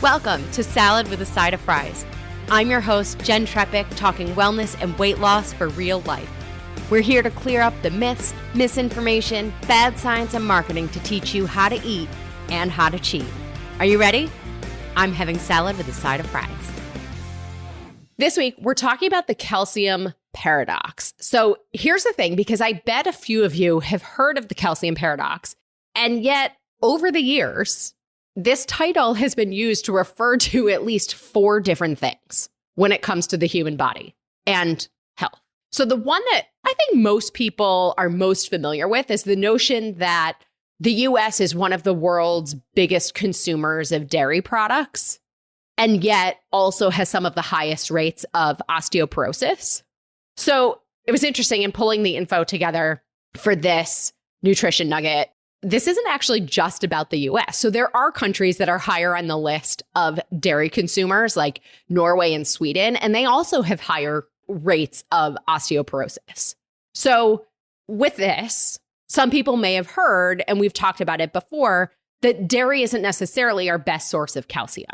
Welcome to Salad with a Side of Fries. I'm your host, Jen Trepic, talking wellness and weight loss for real life. We're here to clear up the myths, misinformation, bad science, and marketing to teach you how to eat and how to cheat. Are you ready? I'm having salad with a side of fries. This week, we're talking about the calcium paradox. So here's the thing, because I bet a few of you have heard of the calcium paradox, and yet over the years, this title has been used to refer to at least 4 different things when it comes to the human body and health. So the one that I think most people are most familiar with is the notion that the US is one of the world's biggest consumers of dairy products, and yet also has some of the highest rates of osteoporosis. So it was interesting in pulling the info together for this nutrition nugget. This isn't actually just about the US. So there are countries that are higher on the list of dairy consumers, like Norway and Sweden, and they also have higher rates of osteoporosis. So with this, some people may have heard, and we've talked about it before, that dairy isn't necessarily our best source of calcium,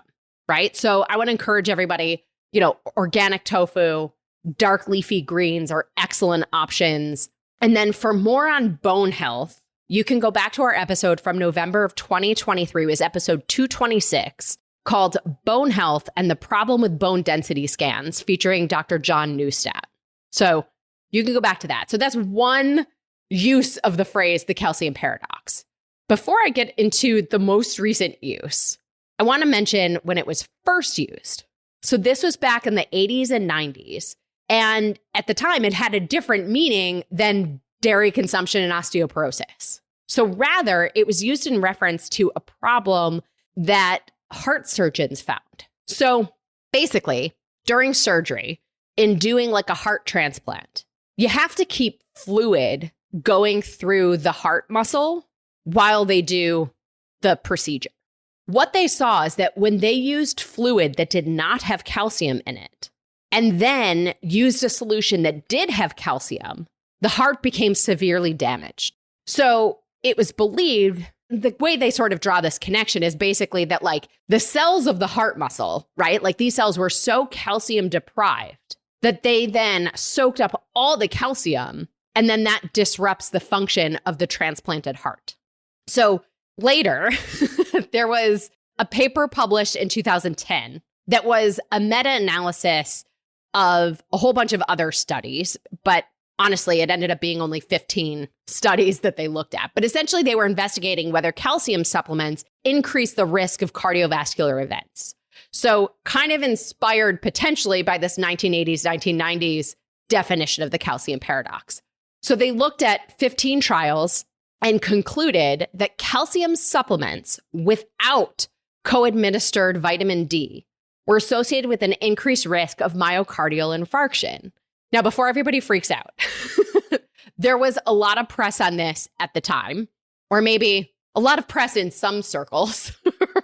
right? So I want to encourage everybody, organic tofu, dark leafy greens are excellent options. And then for more on bone health, you can go back to our episode from November of 2023. It was episode 226 called Bone Health and the Problem with Bone Density Scans, featuring Dr. John Neustadt. So you can go back to that. So that's one use of the phrase, the calcium paradox. Before I get into the most recent use, I want to mention when it was first used. So this was back in the 80s and 90s. And at the time, it had a different meaning than dairy consumption and osteoporosis. So rather, it was used in reference to a problem that heart surgeons found. So basically, during surgery, in doing like a heart transplant, you have to keep fluid going through the heart muscle while they do the procedure. What they saw is that when they used fluid that did not have calcium in it, and then used a solution that did have calcium, the heart became severely damaged. So it was believed, the way they sort of draw this connection is basically that like the cells of the heart muscle, right? Like these cells were so calcium deprived that they then soaked up all the calcium, and then that disrupts the function of the transplanted heart. So later, there was a paper published in 2010 that was a meta-analysis of a whole bunch of other studies, but honestly, it ended up being only 15 studies that they looked at. But essentially, they were investigating whether calcium supplements increase the risk of cardiovascular events. So kind of inspired potentially by this 1980s, 1990s definition of the calcium paradox. So they looked at 15 trials and concluded that calcium supplements without co-administered vitamin D were associated with an increased risk of myocardial infarction. Now, before everybody freaks out, there was a lot of press on this at the time, or maybe a lot of press in some circles,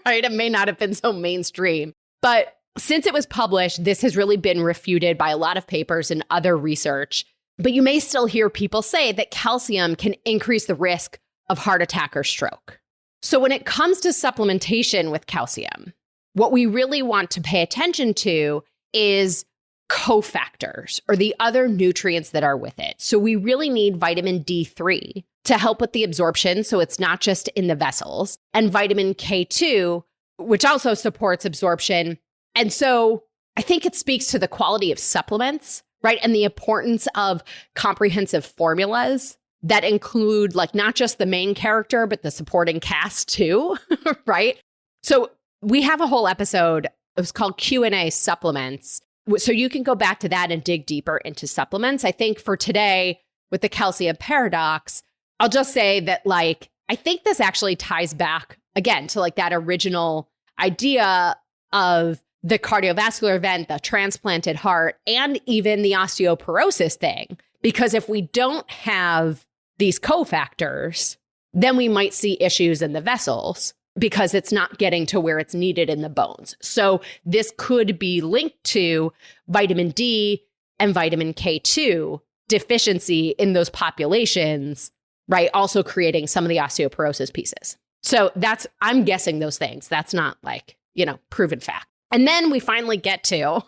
right? It may not have been so mainstream. But since it was published, this has really been refuted by a lot of papers and other research. But you may still hear people say that calcium can increase the risk of heart attack or stroke. So when it comes to supplementation with calcium, what we really want to pay attention to is cofactors or the other nutrients that are with it. So we really need vitamin D3 to help with the absorption, so it's not just in the vessels, and vitamin K2, which also supports absorption. And so I think it speaks to the quality of supplements, right? And the importance of comprehensive formulas that include like not just the main character, but the supporting cast too, right? So we have a whole episode, it was called Q&A Supplements. So you can go back to that and dig deeper into supplements. I think for today, with the calcium paradox, I'll just say that like, I think this actually ties back again to like that original idea of the cardiovascular event, the transplanted heart, and even the osteoporosis thing. Because if we don't have these cofactors, then we might see issues in the vessels because it's not getting to where it's needed in the bones. So this could be linked to vitamin D and vitamin K2 deficiency in those populations, right? Also creating some of the osteoporosis pieces. So I'm guessing those things. That's not like, proven fact. And then we finally get to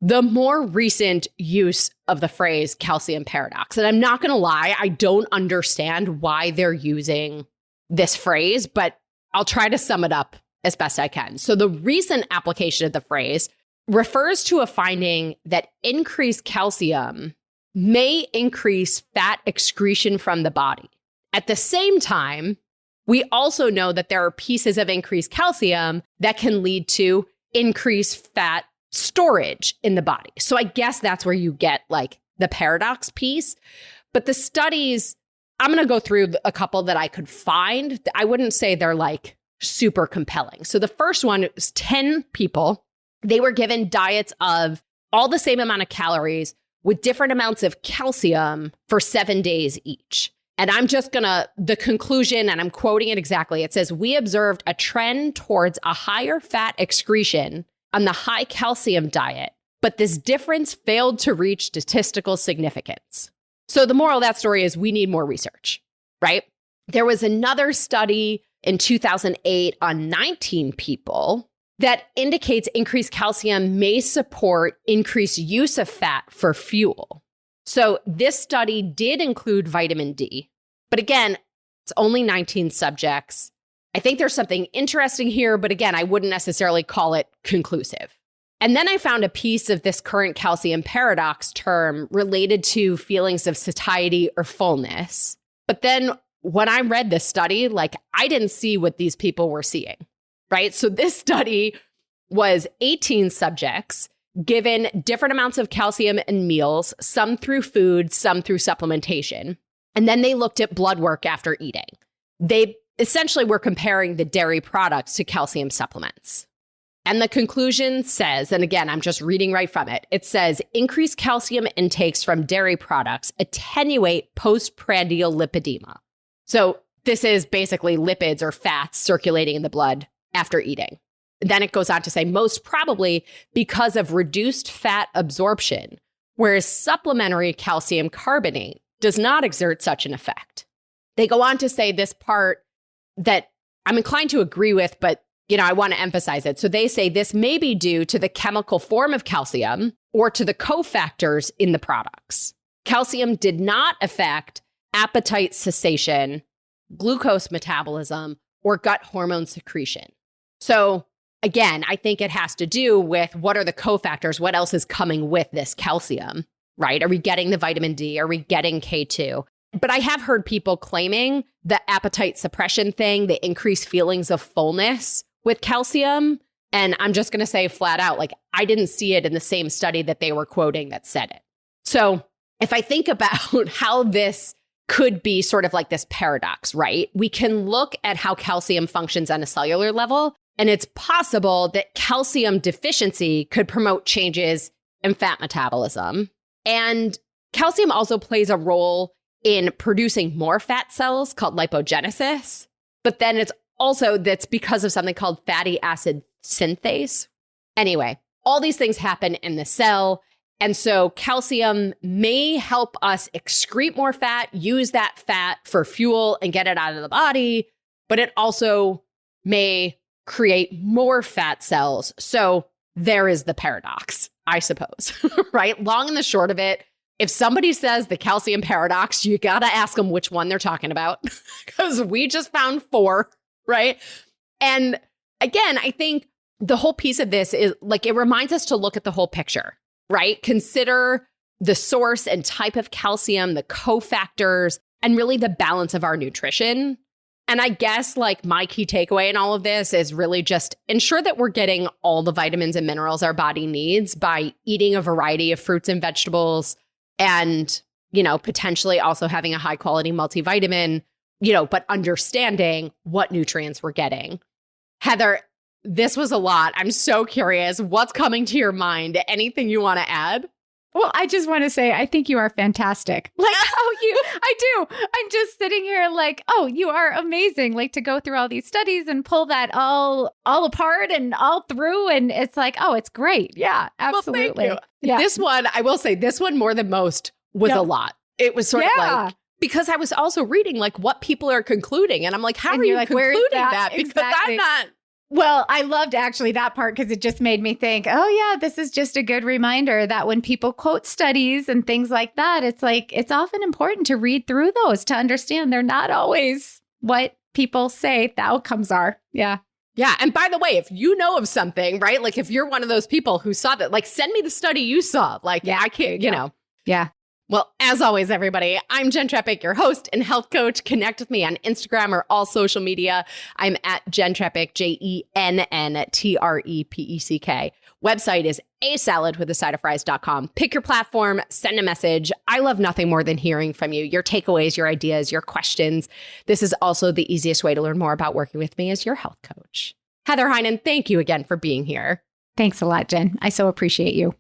the more recent use of the phrase calcium paradox. And I'm not going to lie, I don't understand why they're using this phrase, but I'll try to sum it up as best I can. So the recent application of the phrase refers to a finding that increased calcium may increase fat excretion from the body. At the same time, we also know that there are pieces of increased calcium that can lead to increased fat storage in the body. So I guess that's where you get like the paradox piece. But the studies, I'm going to go through a couple that I could find. I wouldn't say they're like super compelling. So the first one is 10 people. They were given diets of all the same amount of calories with different amounts of calcium for 7 days each. And I'm just the conclusion, and I'm quoting it exactly. It says, we observed a trend towards a higher fat excretion on the high calcium diet, but this difference failed to reach statistical significance. So the moral of that story is we need more research, right? There was another study in 2008 on 19 people that indicates increased calcium may support increased use of fat for fuel. So this study did include vitamin D, but again, it's only 19 subjects. I think there's something interesting here, but again, I wouldn't necessarily call it conclusive. And then I found a piece of this current calcium paradox term related to feelings of satiety or fullness. But then when I read this study, like I didn't see what these people were seeing, right? So this study was 18 subjects given different amounts of calcium in meals, some through food, some through supplementation. And then they looked at blood work after eating. They essentially were comparing the dairy products to calcium supplements. And the conclusion says, and again, I'm just reading right from it, it says increased calcium intakes from dairy products attenuate postprandial lipedema. So this is basically lipids or fats circulating in the blood after eating. Then it goes on to say most probably because of reduced fat absorption, whereas supplementary calcium carbonate does not exert such an effect. They go on to say this part that I'm inclined to agree with, but I want to emphasize it. So they say this may be due to the chemical form of calcium or to the cofactors in the products. Calcium did not affect appetite cessation, glucose metabolism, or gut hormone secretion. So again, I think it has to do with what are the cofactors? What else is coming with this calcium, right? Are we getting the vitamin D? Are we getting K2? But I have heard people claiming the appetite suppression thing, the increased feelings of fullness with calcium. And I'm just going to say flat out, like, I didn't see it in the same study that they were quoting that said it. So if I think about how this could be sort of like this paradox, right? We can look at how calcium functions on a cellular level, and it's possible that calcium deficiency could promote changes in fat metabolism. And calcium also plays a role in producing more fat cells called lipogenesis. But then that's because of something called fatty acid synthase. Anyway, all these things happen in the cell. And so calcium may help us excrete more fat, use that fat for fuel and get it out of the body, but it also may create more fat cells. So there is the paradox, I suppose, right? Long and the short of it, if somebody says the calcium paradox, you got to ask them which one they're talking about because we just found 4, right? And again, I think the whole piece of this is like, it reminds us to look at the whole picture, right? Consider the source and type of calcium, the cofactors, and really the balance of our nutrition. And I guess like my key takeaway in all of this is really just ensure that we're getting all the vitamins and minerals our body needs by eating a variety of fruits and vegetables and, potentially also having a high quality multivitamin, but understanding what nutrients we're getting. Heather, this was a lot. I'm so curious. What's coming to your mind? Anything you want to add? Well, I just want to say, I think you are fantastic. I do. I'm just sitting here like, oh, you are amazing. Like to go through all these studies and pull that all apart and all through. And it's like, oh, it's great. Yeah, absolutely. Well, thank you. Yeah. This one, I will say this one more than most was a lot. It was sort of like, because I was also reading like what people are concluding. And I'm like, how are you concluding that? Because exactly. I'm not. Well, I loved actually that part because it just made me think, oh yeah, this is just a good reminder that when people quote studies and things like that, it's like, it's often important to read through those to understand they're not always what people say the outcomes are. Yeah. Yeah. And by the way, if you know of something, right? Like if you're one of those people who saw that, like send me the study you saw. Like, yeah, I can't, you know. Yeah. Well, as always, everybody, I'm Jen Trepick, your host and health coach. Connect with me on Instagram or all social media. I'm at Jen Trepick, JENNTREPECK. Website is asaladwithasideofries.com. Pick your platform, send a message. I love nothing more than hearing from you, your takeaways, your ideas, your questions. This is also the easiest way to learn more about working with me as your health coach. Heather Heinen, thank you again for being here. Thanks a lot, Jen. I so appreciate you.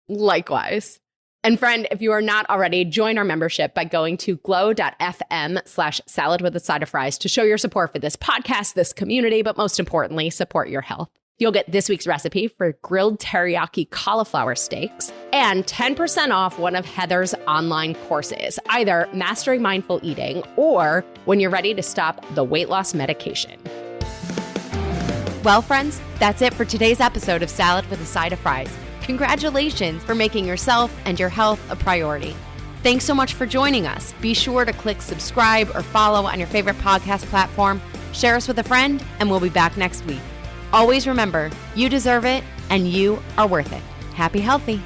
Likewise. And friend, if you are not already, join our membership by going to glow.fm/salad with a side of fries to show your support for this podcast, this community, but most importantly, support your health. You'll get this week's recipe for grilled teriyaki cauliflower steaks and 10% off one of Heather's online courses, either Mastering Mindful Eating or when you're ready to stop the weight loss medication. Well, friends, that's it for today's episode of Salad with a Side of Fries. Congratulations for making yourself and your health a priority. Thanks so much for joining us. Be sure to click subscribe or follow on your favorite podcast platform. Share us with a friend, and we'll be back next week. Always remember, you deserve it, and you are worth it. Happy healthy.